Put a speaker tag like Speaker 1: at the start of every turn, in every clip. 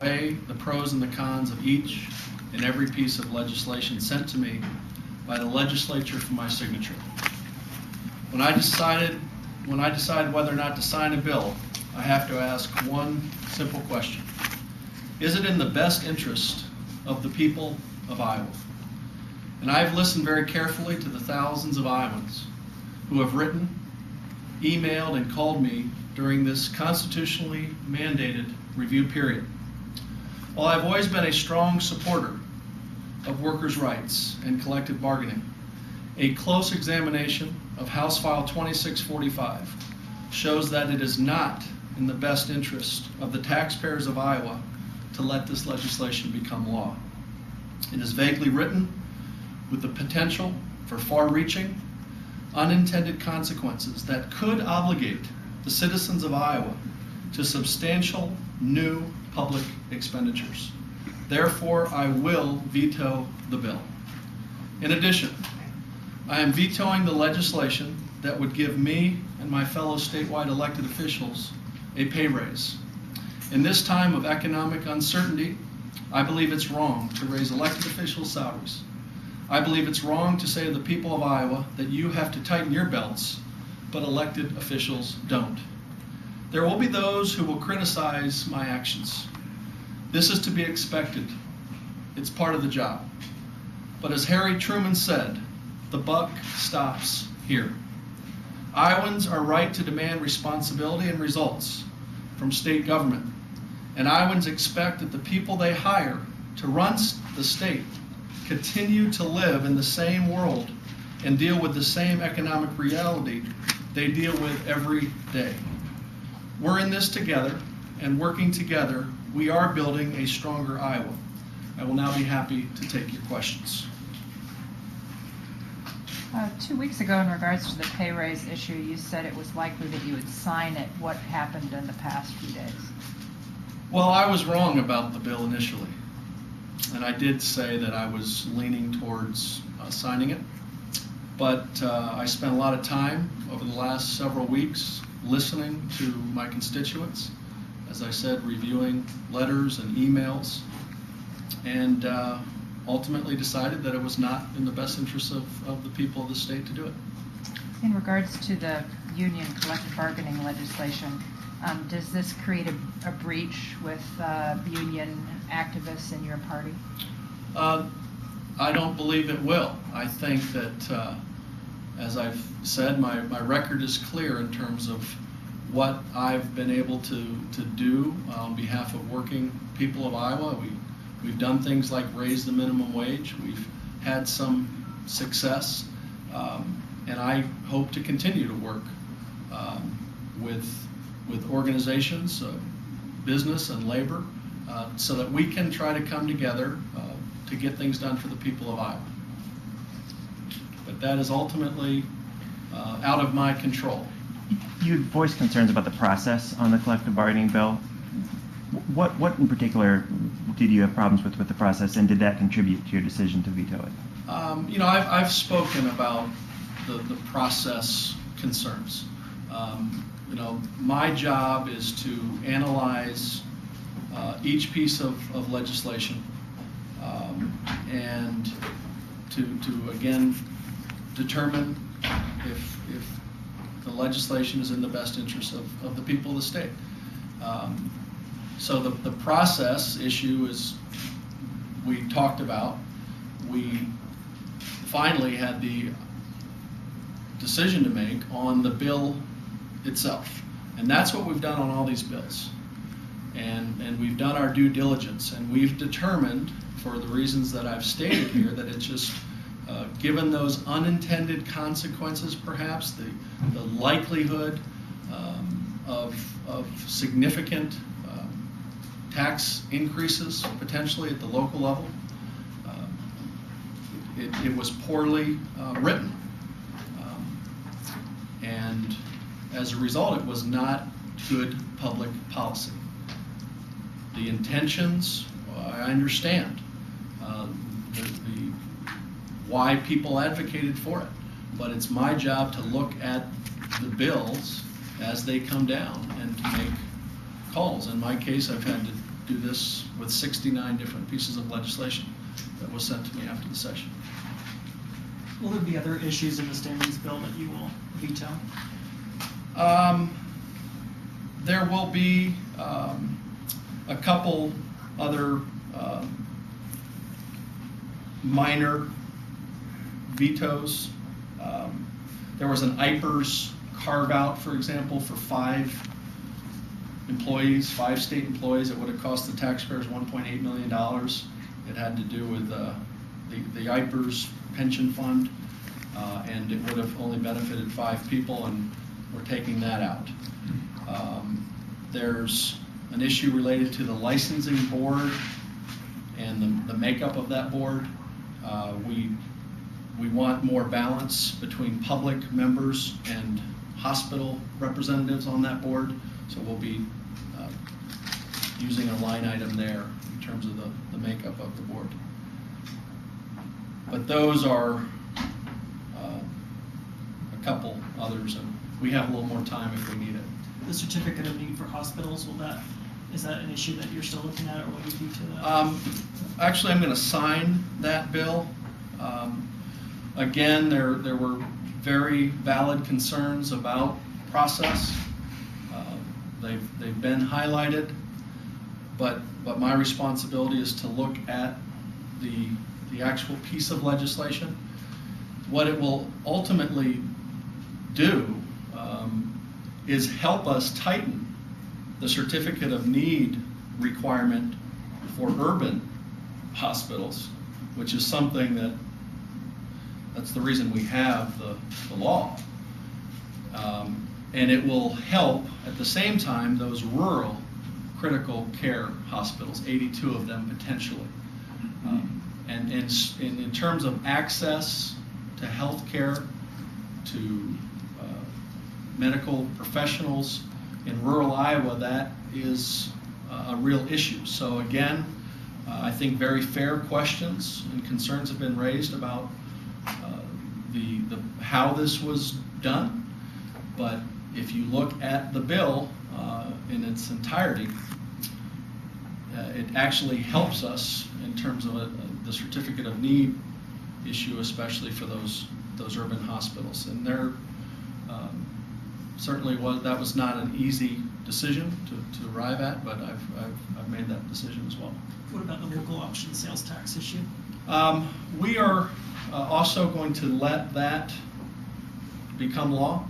Speaker 1: weigh the pros and the cons of each and every piece of legislation sent to me by the legislature for my signature. When I decide whether or not to sign a bill, I have to ask one simple question. Is it in the best interest of the people of Iowa? And I've listened very carefully to the thousands of Iowans who have written, emailed, and called me during this constitutionally mandated review period. While I've always been a strong supporter of workers' rights and collective bargaining, a close examination of House File 2645 shows that it is not in the best interest of the taxpayers of Iowa to let this legislation become law. It is vaguely written with the potential for far-reaching, unintended consequences that could obligate the citizens of Iowa to substantial new public expenditures. Therefore, I will veto the bill. In addition, I am vetoing the legislation that would give me and my fellow statewide elected officials a pay raise. In this time of economic uncertainty, I believe it's wrong to raise elected officials' salaries. I believe it's wrong to say to the people of Iowa that you have to tighten your belts, but elected officials don't. There will be those who will criticize my actions. This is to be expected. It's part of the job. But as Harry Truman said, the buck stops here. Iowans are right to demand responsibility and results from state government. And Iowans expect that the people they hire to run the state continue to live in the same world and deal with the same economic reality they deal with every day. We're in this together, and working together, we are building a stronger Iowa. I will now be happy to take your questions.
Speaker 2: 2 weeks ago, in regards to the pay raise issue, you said it was likely that you would sign it. What happened in the past few days?
Speaker 1: Well, I was wrong about the bill initially, and I did say that I was leaning towards signing it, but I spent a lot of time over the last several weeks listening to my constituents, as I said, reviewing letters and emails, and ultimately decided that it was not in the best interest of the people of the state to do it.
Speaker 2: In regards to the union collective bargaining legislation, does this create a breach with union activists in your party?
Speaker 1: I don't believe it will. I think that, as I've said, my record is clear in terms of what I've been able to do on behalf of working people of Iowa. We've done things like raise the minimum wage. We've had some success, and I hope to continue to work with organizations, business and labor, so that we can try to come together to get things done for the people of Iowa. But that is ultimately out of my control.
Speaker 3: You voiced concerns about the process on the collective bargaining bill. What in particular did you have problems with the process, and did that contribute to your decision to veto it?
Speaker 1: I've spoken about the process concerns. My job is to analyze each piece of legislation and to again determine if the legislation is in the best interest of the people of the state. So the process issue is, we talked about. We finally had the decision to make on the bill itself. And that's what we've done on all these bills. And we've done our due diligence, and we've determined, for the reasons that I've stated here, that it's just given those unintended consequences, perhaps the likelihood of significant tax increases potentially at the local level, it was poorly written, and as a result, it was not good public policy. The intentions, I understand why people advocated for it, but it's my job to look at the bills as they come down and to make calls. In my case, I've had to do this with 69 different pieces of legislation that was sent to me after the session.
Speaker 4: Will there be other issues in the standings bill that you will veto?
Speaker 1: There will be a couple other minor vetoes. There was an IPERS carve-out, for example, for 5 employees, 5 state employees. It would have cost the taxpayers $1.8 million. It had to do with the IPERS pension fund, and it would have only benefited 5 people, and we're taking that out. There's an issue related to the licensing board and the makeup of that board. We want more balance between public members and hospital representatives on that board, so we'll be using a line item there in terms of the makeup of the board. But those are a couple others, and we have a little more time if we need it.
Speaker 4: The certificate of need for hospitals, is that an issue that you're still looking at, or will you veto that?
Speaker 1: Actually, I'm going to sign that bill. Again, there were very valid concerns about process. They've been highlighted, but my responsibility is to look at the actual piece of legislation. What it will ultimately do is help us tighten the certificate of need requirement for urban hospitals, which is something that's the reason we have the law. And it will help at the same time those rural critical care hospitals, 82 of them potentially. And in terms of access to health care, to medical professionals in rural Iowa, that is a real issue. So again, I think very fair questions and concerns have been raised about how this was done. But if you look at the bill in its entirety, it actually helps us in terms of the certificate of need issue, especially for those urban hospitals. And there certainly that was not an easy decision to arrive at, but I've made that decision as well.
Speaker 4: What about the local option sales tax issue?
Speaker 1: We are also going to let that become law.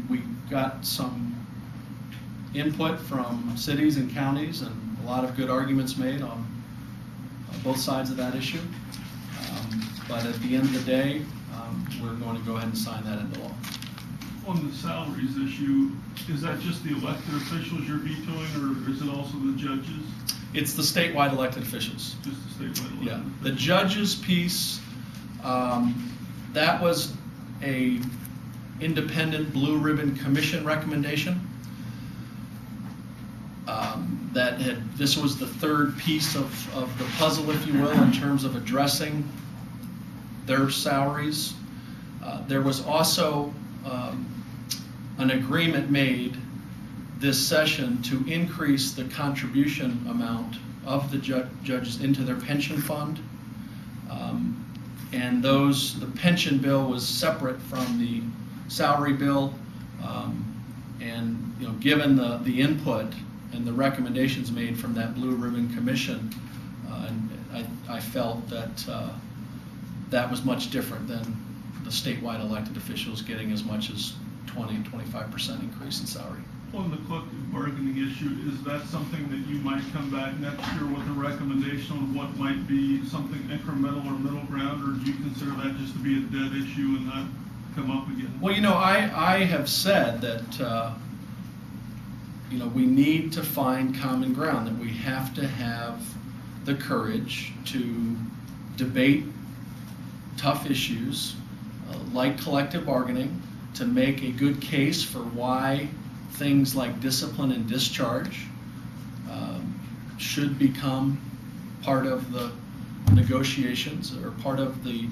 Speaker 1: We got some input from cities and counties, and a lot of good arguments made on both sides of that issue. But at the end of the day, we're going to go ahead and sign that into law.
Speaker 5: On the salaries issue, is that just the elected officials you're vetoing, or is it also the judges?
Speaker 1: It's the statewide elected officials.
Speaker 5: Just the statewide elected officials?
Speaker 1: The judges piece, that was a independent blue ribbon commission recommendation. This was the third piece of the puzzle, if you will, in terms of addressing their salaries. There was also an agreement made this session to increase the contribution amount of the judges into their pension fund. And the pension bill was separate from the salary bill. Given the input and the recommendations made from that Blue Ribbon Commission, I felt that that was much different than the statewide elected officials getting as much as 20 and 25% increase in salary.
Speaker 5: On the collective bargaining issue, is that something that you might come back next year with a recommendation on what might be something incremental or middle ground, or do you consider that just to be a dead issue and not come up again?
Speaker 1: Well, I have said that we need to find common ground, that we have to have the courage to debate tough issues like collective bargaining, to make a good case for why things like discipline and discharge should become part of the negotiations or part of the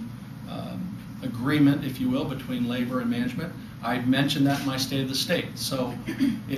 Speaker 1: agreement, if you will, between labor and management. I mentioned that in my State of the State. So